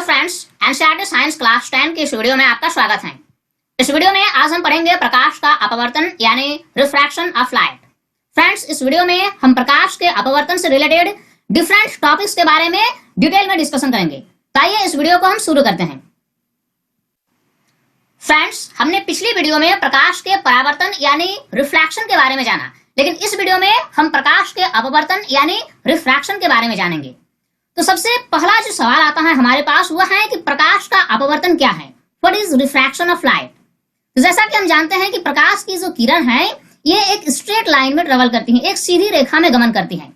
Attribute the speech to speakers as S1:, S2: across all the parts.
S1: Friends, NCERT science class 10 की इस video में आपका स्वागत है। इस वीडियो में आज हम पढ़ेंगे प्रकाश का अपवर्तन यानी रिफ्रैक्शन ऑफ लाइट। फ्रेंड्स, इस वीडियो में हम प्रकाश के अपवर्तन से रिलेटेड डिफरेंट टॉपिक्स के बारे में डिटेल में डिस्कशन करेंगे। तो आइए इस वीडियो को हम शुरू करते हैं। फ्रेंड्स, हमने पिछली वीडियो में प्रकाश के परावर्तन यानी रिफ्रैक्शन के बारे में जाना, लेकिन इस वीडियो में हम प्रकाश के अपवर्तन यानी रिफ्रैक्शन के बारे में जानेंगे। तो सबसे पहला जो सवाल आता है हमारे पास वह है कि प्रकाश का अपवर्तन क्या है। What is refraction of light. तो जैसा कि हम जानते हैं कि प्रकाश की जो किरण है ये एक स्ट्रेट लाइन में ट्रेवल करती है, एक सीधी रेखा में गमन करती है,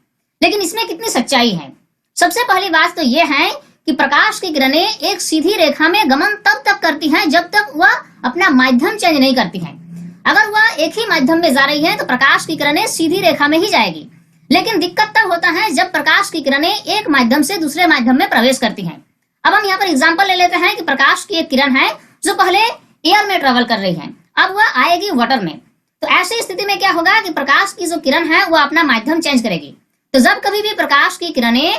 S1: लेकिन इसमें कितनी सच्चाई है। सबसे पहली बात तो यह है कि प्रकाश की किरणें एक सीधी रेखा में गमन तब तक करती हैं जब तक वह अपना माध्यम चेंज नहीं करती हैं। अगर वह एक ही माध्यम में जा रही है तो प्रकाश की किरणें सीधी रेखा में ही जाएगी, लेकिन दिक्कत तब होता है जब प्रकाश की किरणें एक माध्यम से दूसरे माध्यम में प्रवेश करती हैं। अब हम यहाँ पर एग्जांपल ले लेते हैं कि प्रकाश की एक किरण है जो पहले एयर में ट्रेवल कर रही है, अब वह आएगी वाटर में। तो ऐसी स्थिति में क्या होगा कि प्रकाश की जो किरण है वह अपना माध्यम चेंज करेगी। तो जब कभी भी प्रकाश की किरणें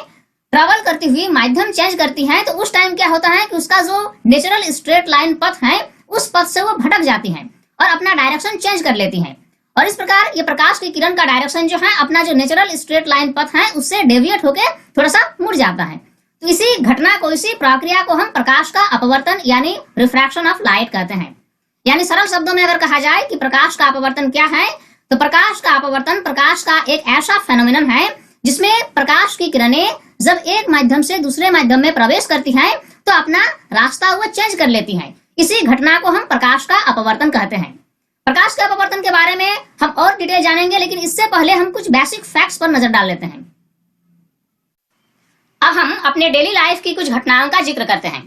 S1: ट्रेवल करती हुई माध्यम चेंज करती है तो उस टाइम क्या होता है कि उसका जो नेचुरल स्ट्रेट लाइन पथ है उस पथ से वो भटक जाती है और अपना डायरेक्शन चेंज कर लेती है, और इस प्रकार ये प्रकाश की किरण का डायरेक्शन जो है अपना जो नेचुरल स्ट्रेट लाइन पथ है उससे डेविएट होकर थोड़ा सा मुड़ जाता है। तो इसी घटना को, इसी प्रक्रिया को हम प्रकाश का अपवर्तन यानी रिफ्रैक्शन ऑफ लाइट कहते हैं। यानी सरल शब्दों में अगर कहा जाए कि प्रकाश का अपवर्तन क्या है, तो प्रकाश का अपवर्तन प्रकाश का एक ऐसा फेनोमेनन है जिसमें प्रकाश की किरणें जब एक माध्यम से दूसरे माध्यम में प्रवेश करती है तो अपना रास्ता वो चेंज कर लेती है। इसी घटना को हम प्रकाश का अपवर्तन कहते हैं। प्रकाश के अपवर्तन के बारे में हम और डिटेल जानेंगे, लेकिन इससे पहले हम कुछ बेसिक फैक्ट्स पर नजर डाल लेते हैं। अब हम अपने डेली लाइफ की कुछ घटनाओं का जिक्र करते हैं।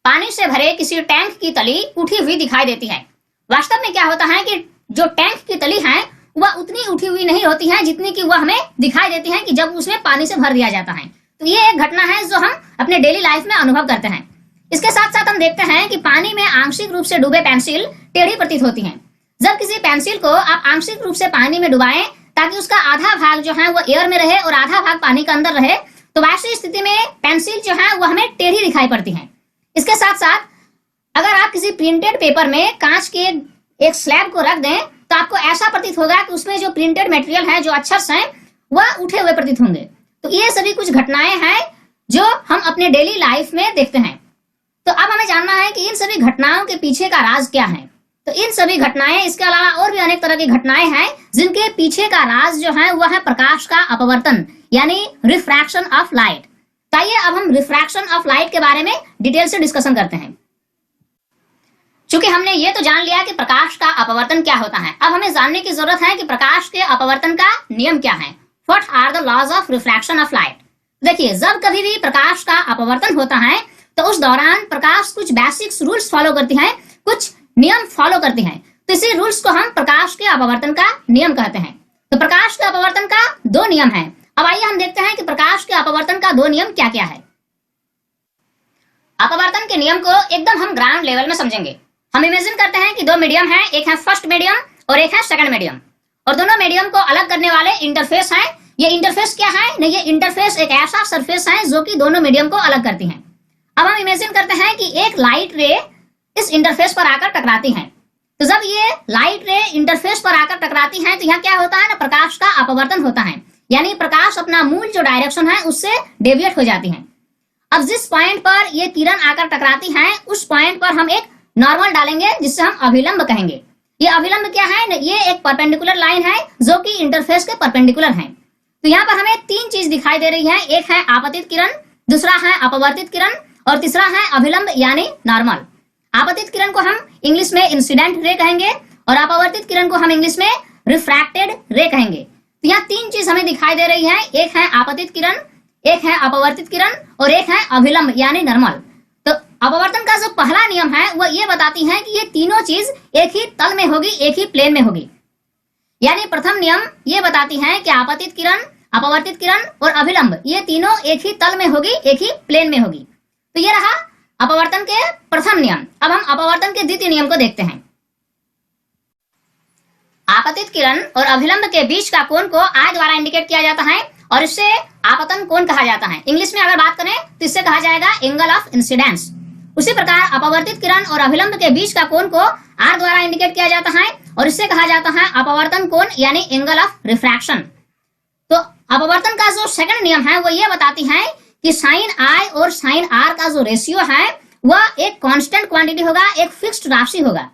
S1: पानी से भरे किसी टैंक की तली उठी हुई दिखाई देती है। वास्तव में क्या होता है कि जो टैंक की तली है वह उतनी उठी हुई नहीं होती है जितनी कि वह हमें दिखाई देती है कि जब उसमें पानी से भर दिया जाता है। तो ये एक घटना है जो हम अपने डेली लाइफ में अनुभव करते हैं। इसके साथ साथ हम देखते हैं कि पानी में आंशिक रूप से डूबे पेंसिल टेढ़ी प्रतीत होती हैं। जब किसी पेंसिल को आप आंशिक रूप से पानी में डुबाएं ताकि उसका आधा भाग जो है वो एयर में रहे और आधा भाग पानी के अंदर रहे, तो वैसी स्थिति में पेंसिल जो है वो हमें टेढ़ी दिखाई पड़ती है। इसके साथ साथ अगर आप किसी प्रिंटेड पेपर में कांच के एक स्लैब को रख दें तो आपको ऐसा प्रतीत होगा कि उसमें जो प्रिंटेड मटेरियल है, जो अक्षर हैं, वह उठे हुए प्रतीत होंगे। तो ये सभी कुछ घटनाएं हैं जो हम अपने डेली लाइफ में देखते हैं। तो अब हमें जानना है कि इन सभी घटनाओं के पीछे का राज क्या है। तो इन सभी घटनाएं, इसके अलावा और भी अनेक तरह की घटनाएं हैं जिनके पीछे का राज जो है वह है प्रकाश का अपवर्तन यानी रिफ्रैक्शन ऑफ लाइट। तो आइए अब हम रिफ्रैक्शन ऑफ लाइट के बारे में डिटेल से डिस्कशन करते हैं। चूंकि हमने ये तो जान लिया कि प्रकाश का अपवर्तन क्या होता है, अब हमें जानने की जरूरत है कि प्रकाश के अपवर्तन का नियम क्या है। What are the laws of refraction of light. देखिए, जब कभी भी प्रकाश का अपवर्तन होता है तो उस दौरान प्रकाश कुछ बेसिक्स रूल्स फॉलो करती है, कुछ नियम फॉलो करती है। तो इसी रूल्स को हम प्रकाश के अपवर्तन का नियम कहते हैं। तो प्रकाश के अपवर्तन का दो नियम है। अब आइए हम देखते हैं कि प्रकाश के अपवर्तन का दो नियम क्या क्या है। अपवर्तन के नियम को एकदम हम ग्राउंड लेवल में समझेंगे। हम इमेजिन करते हैं कि दो मीडियम है, एक है फर्स्ट मीडियम और एक है सेकंड मीडियम, और दोनों मीडियम को अलग करने वाले इंटरफेस है। ये इंटरफेस क्या है? नहीं, ये इंटरफेस एक ऐसा सरफेस है जो कि दोनों मीडियम को अलग करती है। अब हम इमेजिन करते हैं कि एक लाइट रे इस इंटरफेस पर आकर टकराती है। तो जब ये लाइट रे इंटरफेस पर आकर टकराती है तो यहाँ क्या होता है ना, प्रकाश का अपवर्तन होता है, यानी प्रकाश अपना मूल जो डायरेक्शन है उससे डेविएट हो जाती है। अब जिस पॉइंट पर ये किरण आकर टकराती है उस पॉइंट पर हम एक नॉर्मल डालेंगे जिससे हम अभिलंब कहेंगे। ये अभिलंब क्या है? ये एक परपेंडिकुलर लाइन है जो कि इंटरफेस के परपेंडिकुलर है। तो यहाँ पर हमें तीन चीज दिखाई दे रही है, एक है आपतित किरण, दूसरा है अपवर्तित किरण और तीसरा है अभिलंब यानी नॉर्मल। आपतित किरण को हम इंग्लिश में इंसिडेंट रे कहेंगे और अपवर्तित किरण को हम इंग्लिश में रिफ्रैक्टेड रे कहेंगे। तो यहाँ तीन चीज हमें दिखाई दे रही है, एक है आपतित किरण, एक है अपवर्तित किरण और एक है अभिलंब यानी नॉर्मल। तो अपवर्तन का जो पहला नियम है वह ये बताती है कि ये तीनों चीज एक ही तल में होगी, एक ही प्लेन में होगी। यानी प्रथम नियम ये बताती है कि आपतित किरण, अपवर्तित किरण और अभिलंब ये तीनों एक ही तल में होगी, एक ही प्लेन में होगी। तो ये रहा अपवर्तन के प्रथम नियम। अब हम अपवर्तन के द्वितीय नियम को देखते हैं। आपतित किरण और अभिलंब के बीच का कोण को I द्वारा इंडिकेट किया जाता है और इससे आपतन कोण कहा जाता है। इंग्लिश में अगर बात करें तो इससे कहा जाएगा एंगल ऑफ इंसिडेंस। उसी प्रकार अपवर्तित किरण और अभिलंब के बीच का कोण को आर द्वारा इंडिकेट किया जाता है और इससे कहा जाता है अपवर्तन कोण यानी एंगल ऑफ रिफ्रैक्शन। तो अपवर्तन का जो सेकंड नियम है वो ये बताती है कि साइन आई और साइन आर का जो रेशियो है वह एक कांस्टेंट क्वांटिटी होगा, एक फिक्स्ड राशि होगा।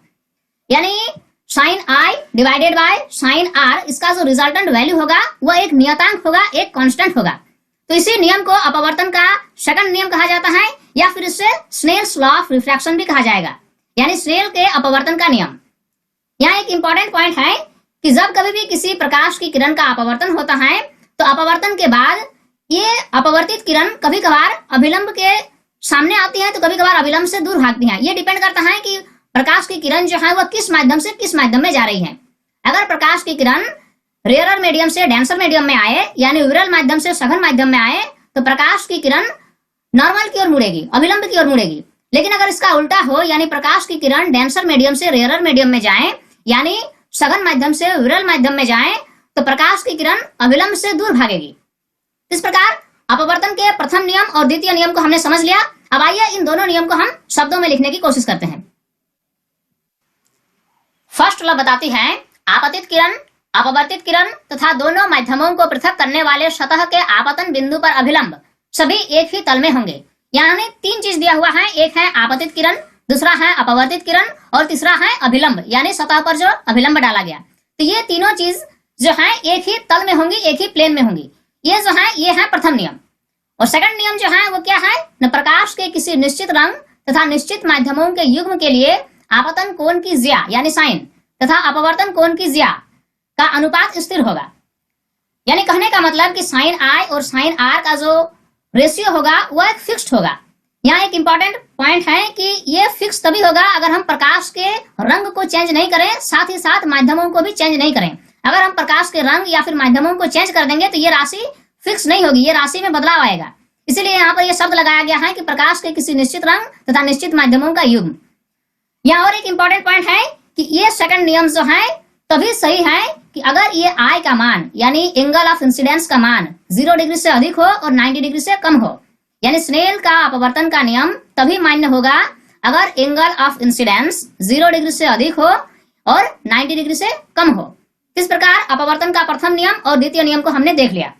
S1: यानी sine i divided by sine r, इसका जो रिजल्टेंट वैल्यू होगा वह एक नियतांक होगा, एक कांस्टेंट होगा। तो इसी नियम को अपवर्तन का सेकंड नियम कहा जाता है या फिर इससे स्नेल्स लॉ ऑफ रिफ्रैक्शन भी कहा जाएगा, यानी स्नेल के अपवर्तन का नियम। यहाँ एक इंपॉर्टेंट पॉइंट है कि जब कभी भी किसी प्रकाश की किरण का अपवर्तन होता है तो अपवर्तन के बाद ये अपवर्तित किरण कभी कभार अभिलंब के सामने आती है तो कभी कभार अभिलंब से दूर भागती है। ये डिपेंड करता है कि प्रकाश की किरण जो है वह किस माध्यम से किस माध्यम में जा रही है। अगर प्रकाश की किरण रेयरर मीडियम से डेंसर मीडियम में आए यानी विरल माध्यम से सघन माध्यम में आए तो प्रकाश की किरण नॉर्मल की ओर मुड़ेगी, अभिलंब की ओर मुड़ेगी। लेकिन अगर इसका उल्टा हो यानी प्रकाश की किरण डेंसर मीडियम से रेयरर मीडियम में जाए यानी सघन माध्यम से विरल माध्यम में जाए तो प्रकाश की किरण अभिलंब से दूर भागेगी। इस प्रकार अपवर्तन के प्रथम नियम और द्वितीय नियम को हमने समझ लिया। अब आइए इन दोनों नियम को हम शब्दों में लिखने की कोशिश करते हैं। फर्स्ट लॉ बताती है आपतित किरण, अपवर्तित किरण तथा दोनों माध्यमों को पृथक करने वाले सतह के आपतन बिंदु पर अभिलंब सभी एक ही तल में होंगे। यानी तीन चीज दिया हुआ है, एक है आपतित किरण, दूसरा है अपवर्तित किरण और तीसरा है अभिलंब यानी सतह पर जो अभिलंब डाला गया। तो ये तीनों चीज जो है एक ही तल में होंगी, एक ही प्लेन में होंगी। ये जो है ये है प्रथम नियम। और सेकंड नियम जो है वो क्या है न, प्रकाश के किसी निश्चित रंग तथा निश्चित माध्यमों के युग्म के लिए आपतन कोण की ज्या यानी साइन तथा अपवर्तन कोण की ज्या का अनुपात स्थिर होगा। यानी कहने का मतलब कि साइन आई और साइन आर का जो रेशियो होगा वह एक फिक्स्ड होगा। यहाँ एक इंपॉर्टेंट पॉइंट है कि ये फिक्स तभी होगा अगर हम प्रकाश के रंग को चेंज नहीं करें, साथ ही साथ माध्यमों को भी चेंज नहीं करें। अगर हम प्रकाश के रंग या फिर माध्यमों को चेंज कर देंगे तो ये राशि फिक्स नहीं होगी, ये राशि में बदलाव आएगा। इसीलिए यहाँ पर यह शब्द लगाया गया है कि प्रकाश के किसी निश्चित रंग तथा निश्चित माध्यमों का युग्म। यहाँ और एक इंपॉर्टेंट पॉइंट है कि ये सेकंड नियम जो है तभी सही है कि अगर ये आई का मान यानी एंगल ऑफ इंसिडेंस का मान 0 डिग्री से अधिक हो और 90 डिग्री से कम हो। यानी स्नेल का अपवर्तन का नियम तभी मान्य होगा अगर एंगल ऑफ इंसिडेंस 0 डिग्री से अधिक हो और 90 डिग्री से कम हो। इस प्रकार अपवर्तन का प्रथम नियम और द्वितीय नियम को हमने देख लिया।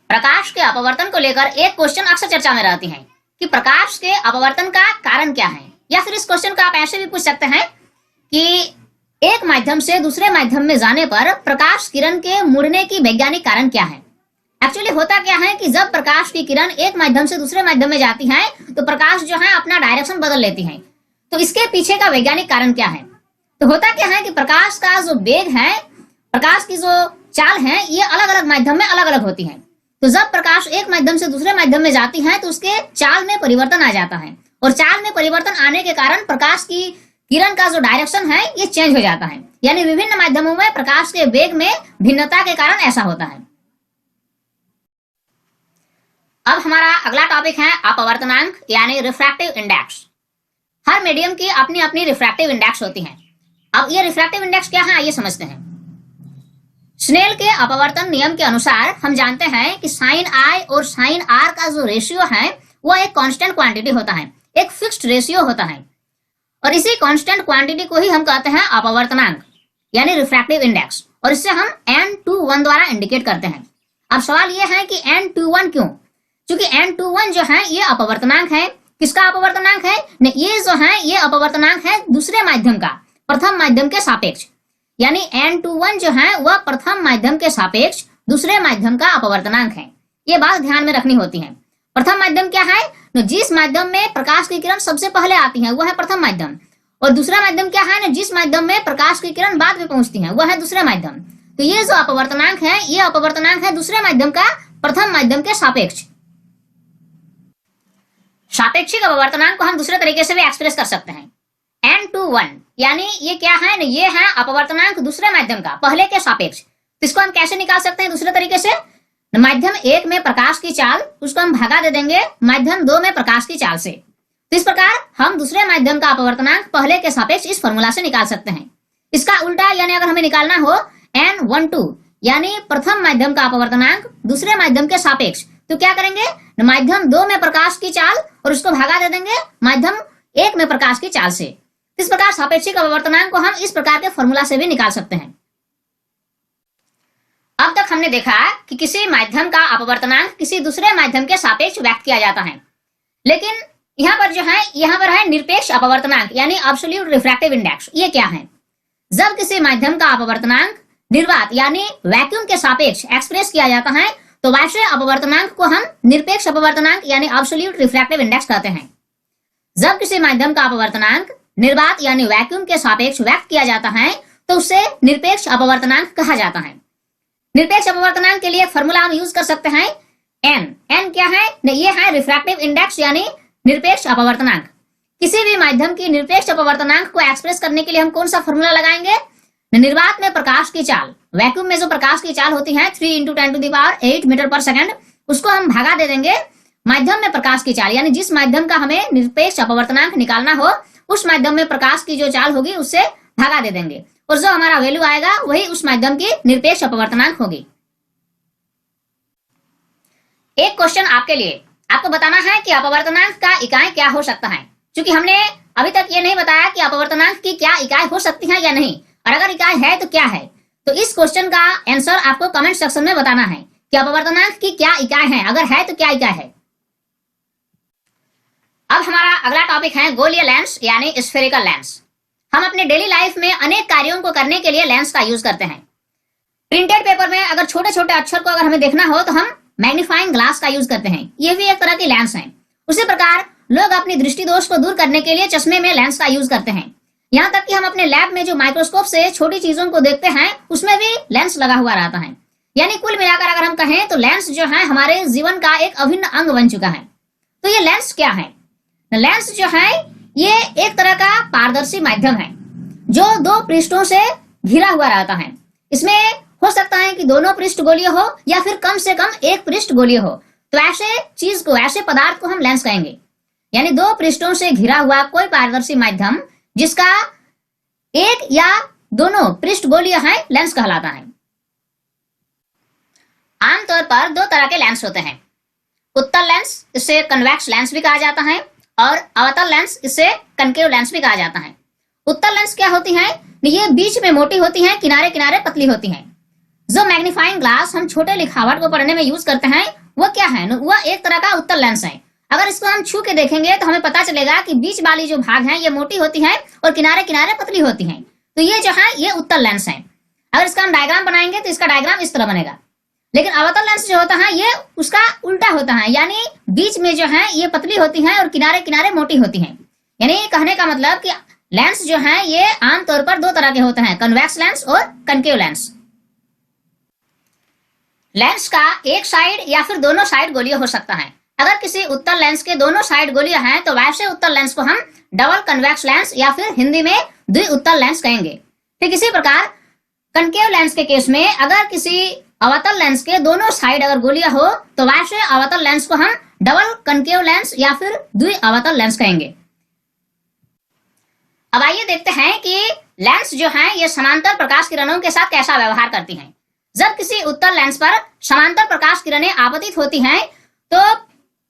S1: प्रकाश के अपवर्तन को लेकर एक क्वेश्चन अक्सर चर्चा में रहती है कि प्रकाश के अपवर्तन का कारण क्या है, या फिर इस क्वेश्चन का आप ऐसे भी पूछ सकते हैं कि एक माध्यम से दूसरे माध्यम में जाने पर प्रकाश किरण के मुड़ने की वैज्ञानिक कारण क्या है। एक्चुअली होता क्या है कि जब प्रकाश की किरण एक माध्यम से दूसरे माध्यम में जाती है तो प्रकाश जो है अपना डायरेक्शन बदल लेती है। तो इसके पीछे का वैज्ञानिक कारण क्या है। तो होता क्या है कि प्रकाश का जो वेग है, प्रकाश की जो चाल है, ये अलग अलग माध्यम में अलग अलग होती है। तो जब प्रकाश एक माध्यम से दूसरे माध्यम में जाती है तो उसके चाल में परिवर्तन आ जाता है और चाल में परिवर्तन आने के कारण प्रकाश की किरण का जो डायरेक्शन है ये चेंज हो जाता है। यानी विभिन्न माध्यमों में प्रकाश के वेग में भिन्नता के कारण ऐसा होता है। अब हमारा अगला टॉपिक है अपवर्तनांक यानी रिफ्रैक्टिव इंडेक्स। हर मीडियम की अपनी अपनी रिफ्रैक्टिव इंडेक्स होती है। अब ये रिफ्रैक्टिव इंडेक्स क्या है आइए समझते हैं। स्नेल के अपवर्तन नियम के अनुसार हम जानते हैं कि साइन आई और साइन आर का जो रेशियो है वह एक कांस्टेंट क्वांटिटी होता है, एक फिक्स्ड रेशियो होता है और इसी कांस्टेंट क्वांटिटी को ही हम कहते हैं अपवर्तनांक यानी रिफ्रैक्टिव इंडेक्स और इससे हम n21 द्वारा इंडिकेट करते हैं। अब सवाल यह है कि n21 क्यों? क्योंकि n21 जो है ये अपवर्तनांक है। किसका अपवर्तनांक है? ये जो है ये अपवर्तनांक है दूसरे माध्यम का प्रथम माध्यम के सापेक्ष। यानी n21 जो है वह प्रथम माध्यम के सापेक्ष दूसरे माध्यम का अपवर्तनांक है। ये बात ध्यान में रखनी होती है। प्रथम माध्यम क्या है? तो जिस माध्यम में प्रकाश की किरण सबसे पहले आती है वह है प्रथम माध्यम और दूसरा माध्यम क्या है ना, जिस माध्यम में प्रकाश की किरण बाद में पहुंचती है वह है दूसरा माध्यम। तो ये जो अपवर्तनांक है ये अपवर्तनांक है दूसरे माध्यम का प्रथम माध्यम के सापेक्ष। सापेक्षिक अपवर्तनांक को हम दूसरे तरीके से भी एक्सप्रेस कर सकते हैं। n21 यानी ये क्या है ना, ये है अपवर्तनांक दूसरे माध्यम का पहले के सापेक्ष। तो इसको हम कैसे निकाल सकते हैं दूसरे तरीके से? माध्यम 1 में प्रकाश की चाल उसको हम भागा दे देंगे माध्यम 2 में प्रकाश की चाल से। तो इस प्रकार हम दूसरे माध्यम का अपवर्तनांक पहले के सापेक्ष इस फॉर्मूला से निकाल सकते हैं। इसका उल्टा यानी अगर हमें निकालना हो n12 यानी प्रथम माध्यम का अपवर्तनांक दूसरे माध्यम के सापेक्ष, तो क्या करेंगे, माध्यम 2 में प्रकाश की चाल और उसको भागा दे देंगे माध्यम 1 में प्रकाश की चाल से। इस प्रकार सापेक्षिक अपवर्तनांक को हम इस प्रकार के फॉर्मूला से भी निकाल सकते हैं। अब तक हमने देखा कि किसी माध्यम का अपवर्तनांक किसी दूसरे माध्यम के सापेक्ष व्यक्त किया जाता है, लेकिन यहाँ पर है निरपेक्ष अपवर्तनांक यानी एब्सोल्यूट रिफ्रैक्टिव इंडेक्स। ये क्या है? जब किसी माध्यम का अपवर्तनांक निर्वात यानी वैक्यूम के सापेक्ष एक्सप्रेस किया जाता है तो वैसे अपवर्तनांक को हम निरपेक्ष अपवर्तनांक यानी एब्सोल्यूट रिफ्रैक्टिव इंडेक्स कहते हैं। जब किसी माध्यम का अपवर्तनांक निर्वात यानी वैक्यूम के सापेक्ष व्यक्त किया जाता है तो उसे निरपेक्ष अपवर्तनांक कहा जाता है। निरपेक्ष अपवर्तनांक के लिए फॉर्मूला हम यूज कर सकते हैं एन क्या है? ये है रिफ्रैक्टिव इंडेक्स यानी निरपेक्ष अपवर्तनांक। किसी भी माध्यम की निरपेक्ष अपवर्तनांक को एक्सप्रेस करने के लिए हम कौन सा फॉर्मूला लगाएंगे? निर्वात में प्रकाश की चाल, वैक्यूम में जो प्रकाश की चाल होती है 3 × 10⁸ मीटर पर सेकंड, उसको हम भागा दे देंगे माध्यम में प्रकाश की चाल, यानी जिस माध्यम का हमें निरपेक्ष अपवर्तनांक निकालना हो उस माध्यम में प्रकाश की जो चाल होगी उससे भागा दे देंगे और जो हमारा वैल्यू आएगा वही उस माध्यम की निरपेक्ष अपवर्तनांक होगी। एक क्वेश्चन आपके लिए, आपको बताना है कि अपवर्तनांक का इकाई क्या हो सकता है। क्योंकि हमने अभी तक ये नहीं बताया कि अपवर्तनांक की क्या इकाई हो सकती है या नहीं, और अगर इकाई है तो क्या है। तो इस क्वेश्चन का आंसर आपको कमेंट सेक्शन में बताना है कि अपवर्तनांक की क्या इकाई है, अगर है तो क्या इकाई है। अब हमारा अगला टॉपिक है गोलीय लेंस यानी स्फेरिकल लेंस। हम अपने डेली लाइफ में अनेक कार्यों को करने के लिए लेंस का यूज करते हैं। प्रिंटेड पेपर में अगर छोटे छोटे अक्षर को अगर हमें देखना हो तो हम मैग्नीफाइंग ग्लास का यूज करते हैं, ये भी एक तरह की लेंस है। उसी प्रकार लोग अपनी दृष्टि दोष को दूर करने के लिए चश्मे में लेंस का यूज करते हैं। यहाँ तक कि हम अपने लैब में जो माइक्रोस्कोप से छोटी चीजों को देखते हैं उसमें भी लेंस लगा हुआ रहता है। यानी कुल मिलाकर अगर हम कहें तो लेंस जो है हमारे जीवन का एक अभिन्न अंग बन चुका है। तो ये लेंस क्या है? लेंस जो है ये एक तरह का पारदर्शी माध्यम है जो 2 पृष्ठों से घिरा हुआ रहता है। इसमें हो सकता है कि दोनों पृष्ठ गोलीय हो या फिर कम से कम एक पृष्ठ गोलीय हो। तो ऐसे चीज को, ऐसे पदार्थ को हम लेंस कहेंगे। यानी 2 पृष्ठों से घिरा हुआ कोई पारदर्शी माध्यम जिसका एक या दोनों पृष्ठ गोलीय है लेंस कहलाता है। आमतौर पर 2 तरह के लेंस होते हैं। उत्तल लेंस, इसे कन्वेक्स लेंस भी कहा जाता है, और अवतल लेंस, इसे कनकेव लेंस भी कहा जाता है। उत्तल लेंस क्या होती है? ये बीच में मोटी होती है, किनारे किनारे पतली होती है। जो मैग्नीफाइंग ग्लास हम छोटे लिखावट को पढ़ने में यूज करते हैं वो क्या है? वो एक तरह का उत्तल लेंस है। अगर इसको हम छू के देखेंगे तो हमें पता चलेगा कि बीच वाली जो भाग है ये मोटी होती है और किनारे किनारे पतली होती है। तो ये जो है ये उत्तल लेंस है। अगर इसका हम डायग्राम बनाएंगे तो इसका डायग्राम इस तरह बनेगा। लेकिन अवतल लेंस जो होता है ये उसका उल्टा होता है, यानी बीच में जो है ये पतली होती है और किनारे किनारे मोटी होती है। यानी कहने का मतलब कि लेंस जो है ये आमतौर पर 2 तरह के होते हैं, कन्वेक्स लेंस और कनकेव लेंस। लेंस का एक साइड या फिर दोनों साइड गोलीय हो सकता है। अगर किसी उत्तल लेंस के दोनों साइड गोलीय हैं तो वैसे उत्तल लेंस को हम डबल कन्वेक्स लेंस या फिर हिंदी में द्विउत्तल लेंस कहेंगे। ठीक इसी प्रकार कनकेव लेंस के केस में अगर किसी अवतल लेंस के दोनों साइड अगर गोलीय हो तो वैसे अवतल लेंस को हम डबल कनकेव लेंस या फिर द्विअवतल लेंस कहेंगे। अब आइए देखते हैं कि लेंस जो है ये समांतर प्रकाश किरणों के साथ कैसा व्यवहार करती हैं। जब किसी उत्तल लेंस पर समांतर प्रकाश किरणें आपतित होती हैं तो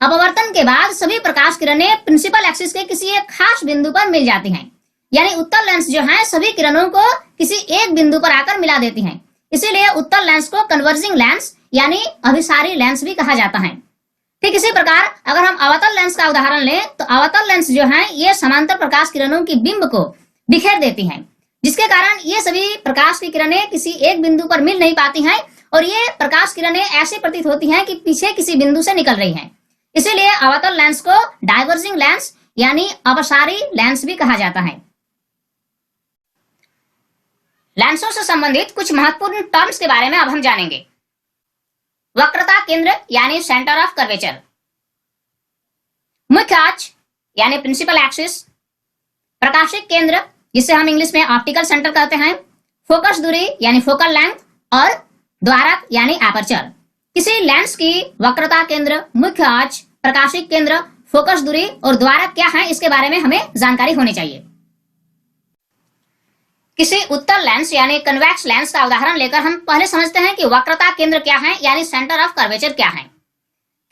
S1: अपवर्तन के बाद सभी प्रकाश किरणें प्रिंसिपल एक्सिस के किसी एक खास बिंदु पर मिल जाती हैं। यानी उत्तल लेंस जो है सभी किरणों को किसी एक बिंदु पर आकर मिला देती हैं। इसीलिए उत्तल लेंस को कन्वर्जिंग लेंस यानी अभिसारी लेंस भी कहा जाता है। ठीक इसी प्रकार अगर हम अवतल लेंस का उदाहरण लें तो अवतल लेंस जो है ये समांतर प्रकाश किरणों की बिंब को बिखेर देती हैं, जिसके कारण ये सभी प्रकाश की किरणें किसी एक बिंदु पर मिल नहीं पाती हैं और ये प्रकाश किरणें ऐसे प्रतीत होती हैं कि पीछे किसी बिंदु से निकल रही हैं। इसीलिए अवतल लेंस को डाइवर्जिंग लेंस यानी अपसारी लेंस भी कहा जाता है। लेंसों से संबंधित कुछ महत्वपूर्ण टर्म्स के बारे में अब हम जानेंगे। वक्रता केंद्र यानी सेंटर ऑफ कर्वेचर, मुख्य अक्ष यानी प्रिंसिपल एक्सिस, प्रकाशिक केंद्र जिसे हम इंग्लिश में ऑप्टिकल सेंटर कहते हैं, फोकस दूरी यानी फोकल लेंथ, और द्वारक यानी एपर्चर। किसी लेंस की वक्रता केंद्र, मुख्य अक्ष, प्रकाशिक केंद्र, फोकस दूरी और द्वारक क्या है इसके बारे में हमें जानकारी होनी चाहिए। किसी उत्तल लेंस यानी कन्वेक्स लेंस का उदाहरण लेकर हम पहले समझते हैं कि वक्रता केंद्र क्या है, यानी सेंटर ऑफ कर्वेचर क्या है।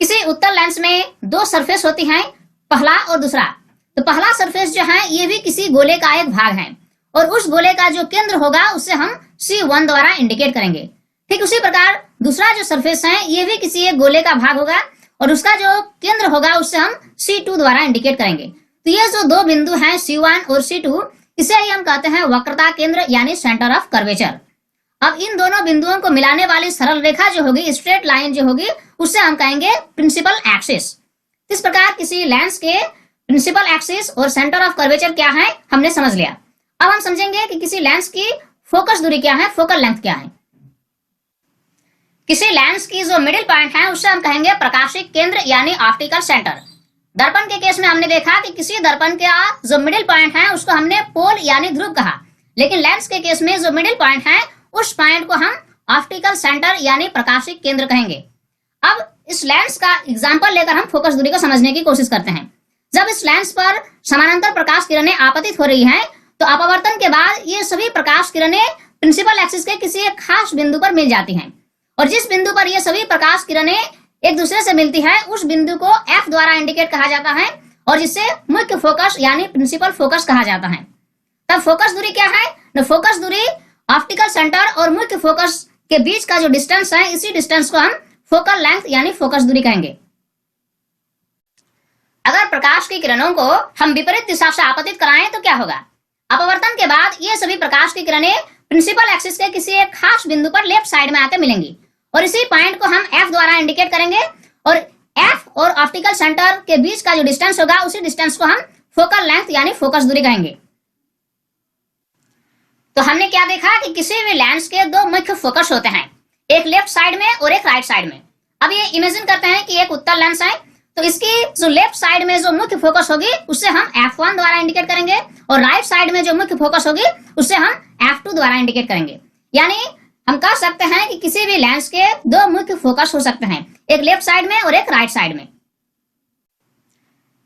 S1: किसी उत्तल लेंस में दो सरफेस होती हैं, पहला और दूसरा। तो पहला सरफेस जो है ये भी किसी गोले का एक भाग है और उस गोले का जो केंद्र होगा उसे हम C1 द्वारा इंडिकेट करेंगे। ठीक उसी प्रकार दूसरा जो सरफेस है ये भी किसी एक गोले का भाग होगा और उसका जो केंद्र होगा उससे हम C2 द्वारा इंडिकेट करेंगे। तो ये जो दो बिंदु हैं C1 और C2, इसे ही हम कहते हैं वक्रता केंद्र यानी सेंटर ऑफ कर्वेचर। अब इन दोनों बिंदुओं को मिलाने वाली सरल रेखा जो होगी, स्ट्रेट लाइन जो होगी, उससे हम कहेंगे प्रिंसिपल एक्सिस। इस प्रकार किसी लेंस के प्रिंसिपल एक्सिस और सेंटर ऑफ कर्वेचर क्या है हमने समझ लिया। अब हम समझेंगे कि किसी लेंस की फोकस दूरी क्या है, फोकल लेंथ क्या है। किसी लेंस की जो मिडिल पॉइंट है उससे हम कहेंगे प्रकाशिक केंद्र यानी ऑप्टिकल सेंटर। दर्पण के केस में हमने देखा कि किसी दर्पण का जो मिडिल पॉइंट है उसको हमने पोल यानी ध्रुव कहा, लेकिन लेंस के केस में जो मिडिल पॉइंट है उस पॉइंट को हम ऑप्टिकल सेंटर यानी प्रकाशिक केंद्र कहेंगे। अब इस लेंस का एग्जांपल लेकर हम फोकस दूरी को समझने की कोशिश करते हैं। जब इस लेंस पर समानांतर प्रकाश किरणें आपतित हो रही हैं, तो अपवर्तन के बाद ये सभी प्रकाश किरणें प्रिंसिपल एक्सिस के किसी एक खास बिंदु पर मिल जाती हैं और जिस बिंदु पर ये सभी प्रकाश किरणें एक दूसरे से मिलती है उस बिंदु को F द्वारा इंडिकेट कहा जाता है और जिसे मुख्य फोकस यानी प्रिंसिपल फोकस कहा जाता है। तब फोकस दूरी क्या है? न फोकस दूरी ऑप्टिकल सेंटर और मुख्य फोकस के बीच का जो डिस्टेंस है, इसी डिस्टेंस को हम फोकल लेंथ यानी फोकस दूरी कहेंगे। अगर प्रकाश की किरणों को हम विपरीत दिशा से आपतित कराएं तो क्या होगा? अपवर्तन के बाद ये सभी प्रकाश की किरणें प्रिंसिपल एक्सिस के किसी एक खास बिंदु पर लेफ्ट साइड में आकर मिलेंगी और इसी पॉइंट को हम F द्वारा इंडिकेट करेंगे और F और ऑप्टिकल सेंटर के बीच का जो डिस्टेंस होगा उसी डिस्टेंस को हम फोकल लेंथ यानी फोकस दूरी कहेंगे। तो हमने क्या देखा कि किसी भी लेंस के दो मुख्य फोकस होते हैं, एक लेफ्ट साइड में और एक राइट साइड में। अब ये इमेजिन करते हैं कि एक उत्तल लेंस है, तो इसकी जो लेफ्ट साइड में जो मुख्य फोकस होगी उससे हम F1 द्वारा इंडिकेट करेंगे और राइट साइड में जो मुख्य फोकस होगी उससे हम F2 द्वारा इंडिकेट करेंगे। यानी हम कह सकते हैं कि किसी भी लेंस के दो मुख्य फोकस हो सकते हैं, एक लेफ्ट साइड में और एक राइट साइड में।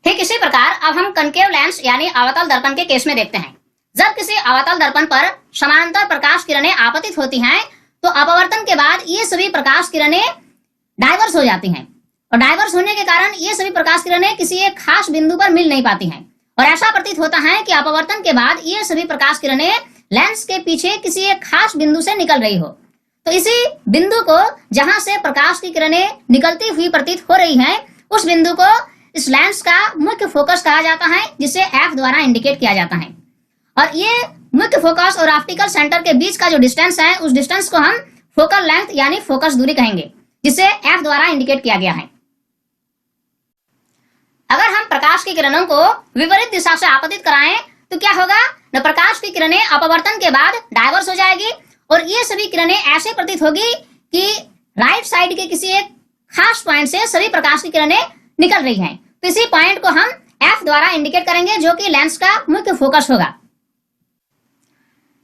S1: ठीक इसी प्रकार अब हम कनकेव लेंस यानी अवतल दर्पण के केस में देखते हैं। जब किसी अवतल दर्पण पर समानांतर प्रकाश किरणें आपतित होती हैं, तो अपवर्तन के बाद ये सभी प्रकाश किरणें डाइवर्स हो जाती हैं और डाइवर्स होने के कारण ये सभी प्रकाश किरणें किसी एक खास बिंदु पर मिल नहीं पाती हैं और ऐसा प्रतीत होता है कि अपवर्तन के बाद ये सभी प्रकाश किरणें लेंस के पीछे किसी एक खास बिंदु से निकल रही हो। तो इसी बिंदु को जहां से प्रकाश की किरणें निकलती हुई प्रतीत हो रही हैं, उस बिंदु को इस लेंस का मुख्य फोकस कहा जाता है, जिसे F द्वारा इंडिकेट किया जाता है। और ये मुख्य फोकस और ऑप्टिकल सेंटर के बीच का जो डिस्टेंस है उस डिस्टेंस को हम फोकल लेंथ यानी फोकस दूरी कहेंगे, जिसे F द्वारा इंडिकेट किया गया है। अगर हम प्रकाश की किरणों को विपरीत दिशा से आपतित कराएं तो क्या होगा? न प्रकाश की किरणें अपवर्तन के बाद डाइवर्स हो जाएगी और ये सभी किरणें ऐसे प्रतीत होगी कि राइट साइड के किसी एक खास पॉइंट से सभी प्रकाश की किरणें निकल रही हैं। तो इसी पॉइंट को हम F द्वारा इंडिकेट करेंगे, जो कि लेंस का मुख्य फोकस होगा।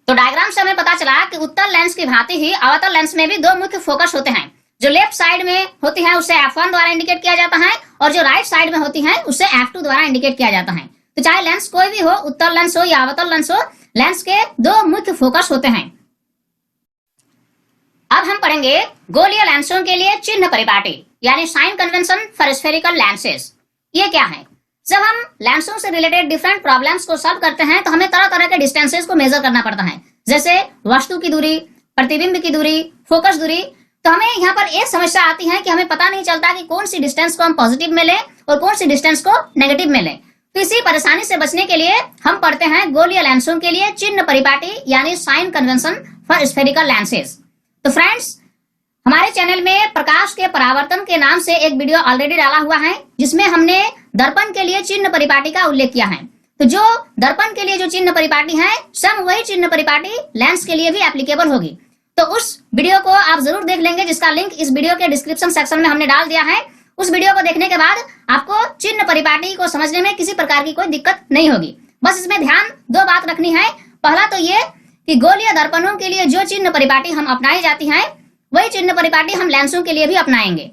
S1: तो डायग्राम से हमें पता चला कि उत्तल लेंस की भांति ही अवतल लेंस में भी दो मुख्य फोकस होते हैं। जो लेफ्ट साइड में होती है उससे F1 द्वारा इंडिकेट किया जाता है और जो राइट साइड में होती है उससे F2 द्वारा इंडिकेट किया जाता है। तो चाहे लेंस कोई भी हो, उत्तल लेंस हो या अवतल लेंस हो, लेंस के दो मुख्य फोकस होते हैं। अब हम पढ़ेंगे गोलीय लेंसों के लिए चिन्ह परिपाटी यानी sign convention for spherical lenses. ये क्या है? जब हम लेंसों से रिलेटेड डिफरेंट प्रॉब्लम्स को सॉल्व करते हैं तो हमें तरह तरह के डिस्टेंसेस को मेजर करना पड़ता है, जैसे वस्तु की दूरी, प्रतिबिंब की दूरी, फोकस दूरी। तो हमें यहाँ पर एक समस्या आती है कि हमें पता नहीं चलता कि कौन सी डिस्टेंस को हम पॉजिटिव में लें और कौन सी डिस्टेंस को नेगेटिव में लें। तो इसी परेशानी से बचने के लिए हम पढ़ते हैं गोलीय लेंसों के लिए चिन्ह परिपाटी यानी sign convention for spherical lenses. तो फ्रेंड्स, हमारे चैनल में प्रकाश के परावर्तन के नाम से एक वीडियो ऑलरेडी डाला हुआ है, जिसमें हमने दर्पण के लिए चिन्ह परिपाटी का उल्लेख किया है। तो जो दर्पण के लिए जो चिन्ह परिपाटी है, सब वही चिन्ह परिपाटी लेंस के लिए भी एप्लीकेबल होगी। तो उस वीडियो को आप जरूर देख लेंगे, जिसका लिंक इस वीडियो के डिस्क्रिप्शन सेक्शन में हमने डाल दिया है। उस वीडियो को देखने के बाद आपको चिन्ह परिपाटी को समझने में किसी प्रकार की कोई दिक्कत नहीं होगी। बस इसमें ध्यान दो बात रखनी है। पहला तो ये कि गोलीय दर्पणों के लिए जो चिन्ह परिपाटी हम अपनाई जाती है, वही चिन्ह परिपाटी हम लेंसों के लिए भी अपनाएंगे।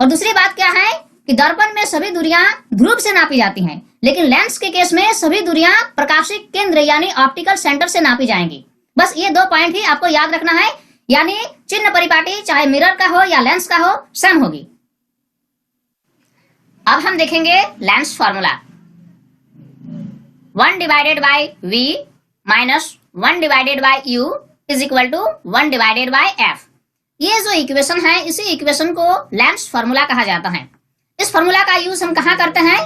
S1: और दूसरी बात क्या है कि दर्पण में सभी दूरियां ध्रुव से नापी जाती हैं, लेकिन लेंस के केस में सभी दूरियां प्रकाशिक केंद्र यानी ऑप्टिकल सेंटर से नापी जाएंगी। बस ये 2 पॉइंट ही आपको याद रखना है, यानी चिन्ह परिपाटी चाहे मिरर का हो या लेंस का हो सेम होगी। अब हम देखेंगे lens formula. 1 divided by v minus 1 divided by u is equal to 1 divided by f। ये जो इक्वेशन है इसी इक्वेशन को लेंस फॉर्मूला कहा जाता है। इस फॉर्मूला का यूज हम कहाँ करते हैं?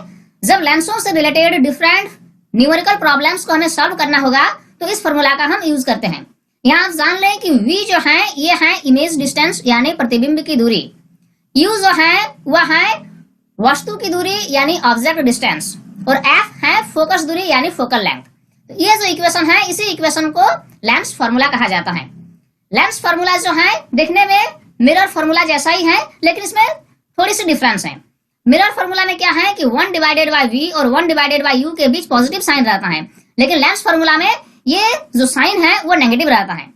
S1: जब लेंसों से रिलेटेड डिफरेंट न्यूमेरिकल प्रॉब्लम्स को हमें सॉल्व करना होगा तो इस फॉर्मूला का हम यूज करते हैं। यहाँ आप जान लें कि v जो है ये है इमेज डिस्टेंस यानी प्रतिबिंब की दूरी, u जो है वह है वस्तु की दूरी यानी ऑब्जेक्ट डिस्टेंस, और f है फोकस दूरी यानी फोकल लेंथ। तो ये जो इक्वेशन है इसी इक्वेशन को लेंस फॉर्मूला कहा जाता है। लेंस फॉर्मूला जो है देखने में मिरर फॉर्मूला जैसा ही है, लेकिन इसमें थोड़ी सी डिफरेंस है। मिरर फॉर्मूला में क्या है कि 1 डिवाइडेड बाय v और 1 डिवाइडेड बाय u के बीच पॉजिटिव साइन रहता है, लेकिन लेंस फॉर्मूला में ये जो साइन है वो नेगेटिव रहता है।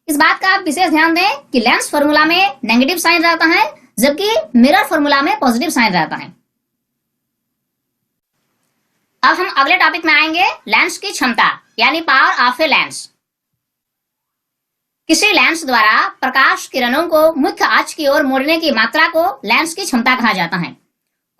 S1: इस बात का आप विशेष ध्यान दें कि लेंस फॉर्मूला में नेगेटिव साइन रहता है जबकि मिरर फॉर्मूला में पॉजिटिव साइन रहता है। अब हम अगले टॉपिक में आएंगे, लेंस की क्षमता यानी पावर ऑफ ए लेंस। किसी लेंस द्वारा प्रकाश किरणों को मुख्य अक्ष की ओर मोड़ने की मात्रा को लेंस की क्षमता कहा जाता है।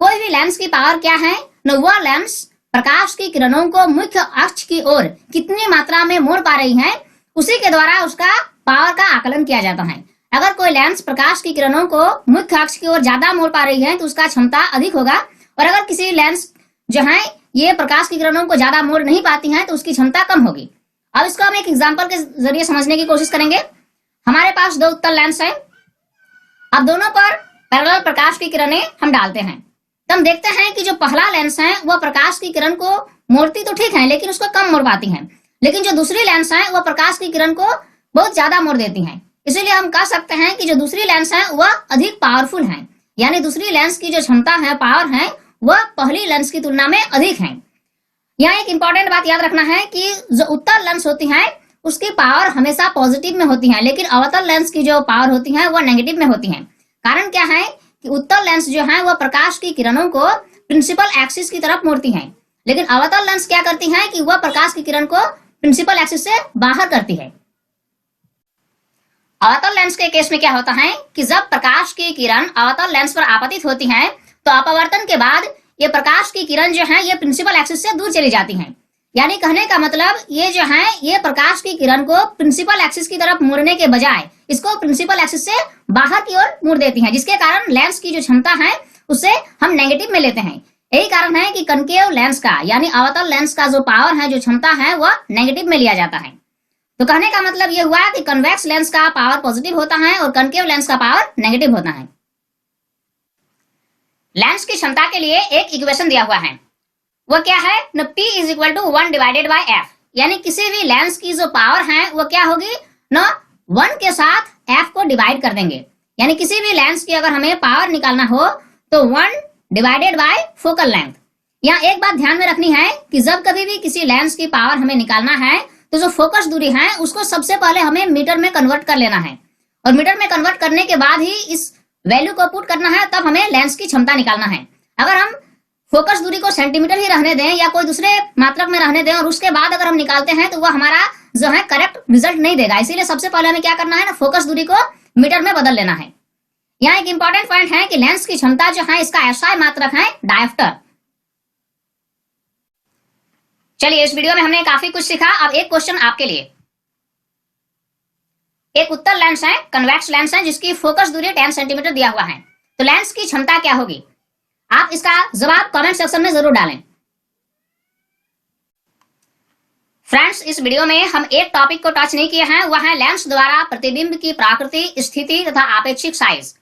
S1: कोई भी लेंस की पावर क्या है न वह लेंस प्रकाश की किरणों को मुख्य अक्ष की ओर कितनी मात्रा में मोड़ पा रही है, उसी के द्वारा उसका पावर का आकलन किया जाता है। अगर कोई लेंस प्रकाश की किरणों को मुख्य अक्ष की ओर ज्यादा मोड़ पा रही है तो उसका क्षमता अधिक होगा, और अगर किसी लेंस जो है ये प्रकाश की किरणों को ज्यादा मोड़ नहीं पाती है तो उसकी क्षमता कम होगी। अब इसको हम एक एग्जांपल के जरिए समझने की कोशिश करेंगे। हमारे पास 2 उत्तल लेंस हैं। अब दोनों पर पैरेलल प्रकाश की किरणें हम डालते हैं, तो हम देखते हैं कि जो पहला लेंस है वह प्रकाश की किरण को मोड़ती तो ठीक है लेकिन उसको कम मोड़ पाती है, लेकिन जो दूसरी लेंस है वह प्रकाश की किरण को बहुत ज्यादा मोड़ देती है। इसीलिए हम कह सकते हैं कि जो दूसरी लेंस है वह अधिक पावरफुल है, यानी दूसरी लेंस की जो क्षमता है, पावर है, वह पहली लेंस की तुलना में अधिक है। यहाँ एक इंपॉर्टेंट बात याद रखना है कि जो उत्तल लेंस होती है उसकी पावर हमेशा पॉजिटिव में होती है, लेकिन अवतल लेंस की जो पावर होती है वह नेगेटिव में होती है। कारण क्या है कि उत्तल लेंस जो है वह प्रकाश की किरणों को प्रिंसिपल एक्सिस की तरफ मोड़ती है, लेकिन अवतल लेंस क्या करती है कि वह प्रकाश की किरण को प्रिंसिपल एक्सिस से बाहर करती है। अवतल लेंस के केस में क्या होता है कि जब प्रकाश की किरण अवतल लेंस पर आपतित होती है तो अपवर्तन के बाद ये प्रकाश की किरण जो है ये प्रिंसिपल एक्सिस से दूर चली जाती है। यानी कहने का मतलब ये जो है ये प्रकाश की किरण को प्रिंसिपल एक्सिस की तरफ मोड़ने के बजाय इसको प्रिंसिपल एक्सिस से बाहर की ओर मोड़ देती है, जिसके कारण लेंस की जो क्षमता है उसे हम नेगेटिव में लेते हैं। यही कारण है कि कनकेव लेंस का यानी अवतल लेंस का जो पावर है, जो क्षमता है, वह नेगेटिव में लिया जाता है। तो कहने का मतलब ये हुआ कि कन्वेक्स लेंस का पावर पॉजिटिव होता है और कनकेव लेंस का पावर नेगेटिव होता है। लेंस की क्षमता के लिए एक इक्वेशन दिया हुआ है, वो क्या है न P is equal to 1 divided by F, यानी किसी भी लेंस की जो पावर है वो क्या होगी न 1 के साथ F को डिवाइड कर देंगे। यानी किसी भी लेंस की अगर हमें पावर निकालना हो तो 1 डिवाइडेड बाय फोकल लेंथ। यहाँ एक बात ध्यान में रखनी है कि जब कभी भी किसी लेंस की पावर हमें निकालना है तो जो फोकस दूरी है उसको सबसे पहले हमें मीटर में कन्वर्ट कर लेना है, और मीटर में कन्वर्ट करने के बाद ही इस वैल्यू को पुट करना है, तब हमें लेंस की क्षमता निकालना है। अगर हम फोकस दूरी को सेंटीमीटर ही रहने दें या कोई दूसरे मात्रक में रहने दें और उसके बाद अगर हम निकालते हैं तो वह हमारा जो है करेक्ट रिजल्ट नहीं देगा। इसीलिए सबसे पहले हमें क्या करना है ना, फोकस दूरी को मीटर में बदल लेना है। यहाँ एक इंपॉर्टेंट पॉइंट है कि लेंस की क्षमता जो है इसका एसआई मात्रक है डायोप्टर। चलिए इस वीडियो में हमने काफी कुछ सीखा। अब एक क्वेश्चन आपके लिए। एक उत्तल लेंस है, कन्वेक्स लेंस है, जिसकी फोकस दूरी 10 सेंटीमीटर दिया हुआ है, तो लेंस की क्षमता क्या होगी? आप इसका जवाब कमेंट सेक्शन में जरूर डालें। फ्रेंड्स, इस वीडियो में हम एक टॉपिक को टच नहीं किए हैं, वह है लेंस द्वारा प्रतिबिंब की प्राकृति, स्थिति तथा आपेक्षिक साइज।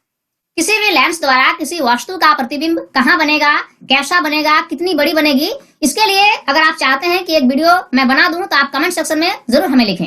S1: किसी भी लेंस द्वारा किसी वस्तु का प्रतिबिंब कहाँ बनेगा, कैसा बनेगा, कितनी बड़ी बनेगी, इसके लिए अगर आप चाहते हैं कि एक वीडियो मैं बना दूं तो आप कमेंट सेक्शन में जरूर हमें लिखें।